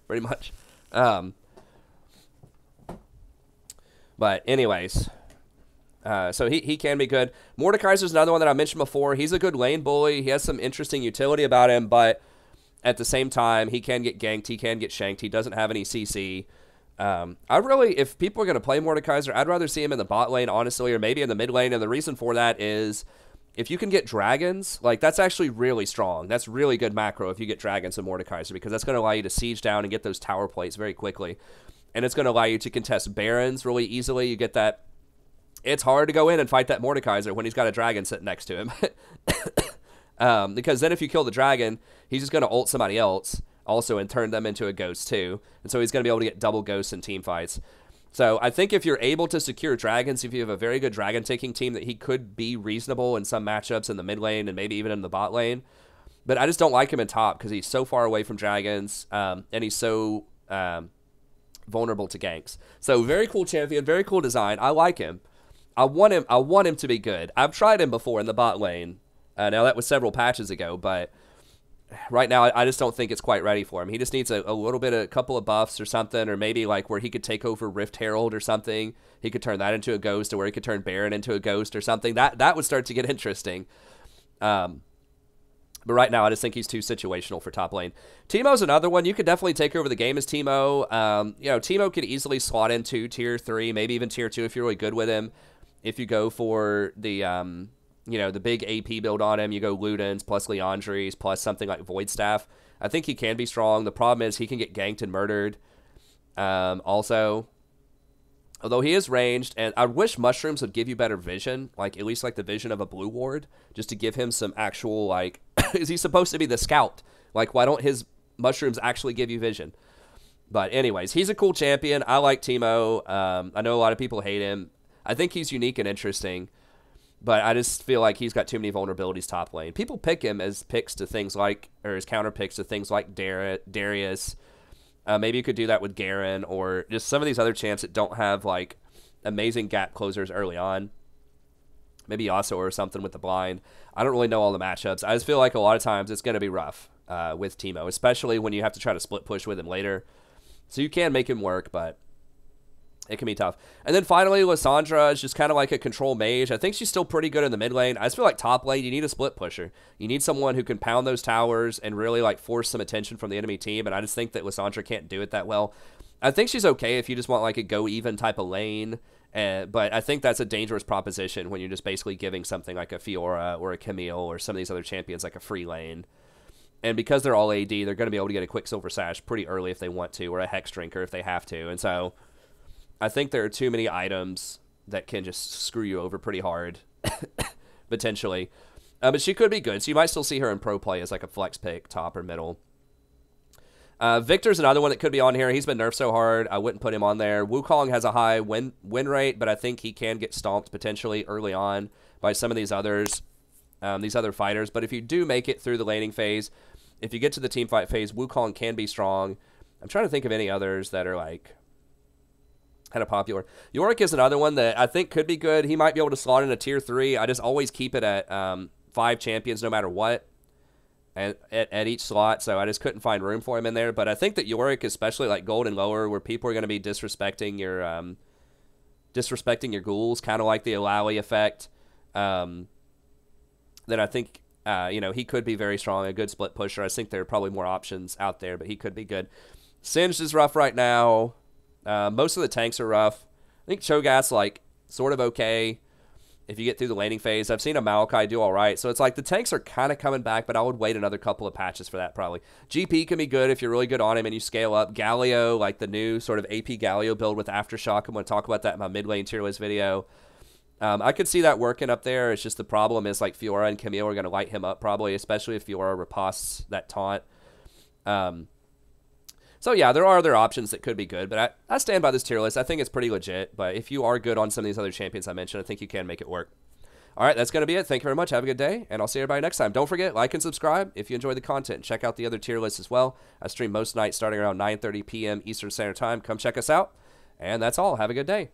Pretty much. But anyways, so he can be good. Mordekaiser's another one that I mentioned before. He's a good lane bully. He has some interesting utility about him, but at the same time, he can get ganked. He can get shanked. He doesn't have any CC. If people are going to play Mordekaiser, I'd rather see him in the bot lane, honestly, or maybe in the mid lane. And the reason for that is, if you can get dragons, like, that's actually really strong. That's really good macro if you get dragons and Mordekaiser, because that's going to allow you to siege down and get those tower plates very quickly. And it's going to allow you to contest barons really easily. You get that. It's hard to go in and fight that Mordekaiser when he's got a dragon sitting next to him. Because then if you kill the dragon, he's just going to ult somebody else also and turn them into a ghost too. And so he's going to be able to get double ghosts in team fights. So I think if you're able to secure dragons, if you have a very good dragon taking team, that he could be reasonable in some matchups in the mid lane and maybe even in the bot lane. But I just don't like him in top because he's so far away from dragons, and he's so vulnerable to ganks. So very cool champion, very cool design. I like him. I want him to be good. I've tried him before in the bot lane. Now that was several patches ago, but right now, I just don't think it's quite ready for him. He just needs a little bit, a couple of buffs or something, or maybe like where he could take over Rift Herald or something. He could turn that into a ghost, or where he could turn Baron into a ghost or something. That would start to get interesting. But right now, I just think he's too situational for top lane. Teemo's another one. You could definitely take over the game as Teemo. You know, Teemo could easily slot into tier 3, maybe even tier 2 if you're really good with him. If you go for the you know, the big AP build on him. You go Ludens plus Leandries plus something like Void Staff. I think he can be strong. The problem is he can get ganked and murdered. Also, although he is ranged, and I wish mushrooms would give you better vision, like at least like the vision of a blue ward, just to give him some actual, like, is he supposed to be the scout? Like, why don't his mushrooms actually give you vision? But anyways, he's a cool champion. I like Teemo. I know a lot of people hate him. I think he's unique and interesting, but I just feel like he's got too many vulnerabilities top lane. People pick him as picks to things like, or as counter picks to things like Darius. Maybe you could do that with Garen or just some of these other champs that don't have like amazing gap closers early on. Maybe Yasuo or something with the blind. I don't really know all the matchups. I just feel like a lot of times it's going to be rough with Teemo, especially when you have to try to split push with him later. So you can make him work, but it can be tough. And then finally, Lissandra is just kind of like a control mage. I think she's still pretty good in the mid lane. I just feel like top lane, you need a split pusher. You need someone who can pound those towers and really like force some attention from the enemy team. And I just think that Lissandra can't do it that well. I think she's okay if you just want like a go even type of lane. But I think that's a dangerous proposition when you're just basically giving something like a Fiora or a Camille or some of these other champions like a free lane. And because they're all AD, they're going to be able to get a Quicksilver Sash pretty early if they want to, or a Hex Drinker if they have to. And so I think there are too many items that can just screw you over pretty hard, potentially. But she could be good, so you might still see her in pro play as like a flex pick, top or middle. Victor's another one that could be on here. He's been nerfed so hard, I wouldn't put him on there. Wukong has a high win rate, but I think he can get stomped potentially early on by some of these others, these other fighters. But if you do make it through the laning phase, if you get to the team fight phase, Wukong can be strong. I'm trying to think of any others that are like kind of popular. Yorick is another one that I think could be good. He might be able to slot in a tier 3. I just always keep it at 5 champions no matter what, and at each slot, so I just couldn't find room for him in there. But I think that Yorick, especially like gold and lower, where people are going to be disrespecting your ghouls, kind of like the Illaoi effect, then I think you know, he could be very strong, a good split pusher. I think there are probably more options out there, but he could be good. Singed is rough right now. Most of the tanks are rough. I think Cho'Gath's like sort of okay if you get through the laning phase. I've seen a Maokai do all right. So it's like the tanks are kind of coming back, but I would wait another couple of patches for that probably. GP can be good if you're really good on him and you scale up. Galio, like the new sort of AP Galio build with Aftershock. I'm going to talk about that in my mid lane tier list video. I could see that working up there. It's just the problem is like Fiora and Camille are going to light him up probably, especially if Fiora riposts that taunt. So yeah, there are other options that could be good, but I stand by this tier list. I think it's pretty legit, but if you are good on some of these other champions I mentioned, I think you can make it work. All right, that's going to be it. Thank you very much. Have a good day, and I'll see everybody next time. Don't forget, like and subscribe if you enjoy the content. Check out the other tier lists as well. I stream most nights starting around 9:30 p.m. Eastern Standard Time. Come check us out, and that's all. Have a good day.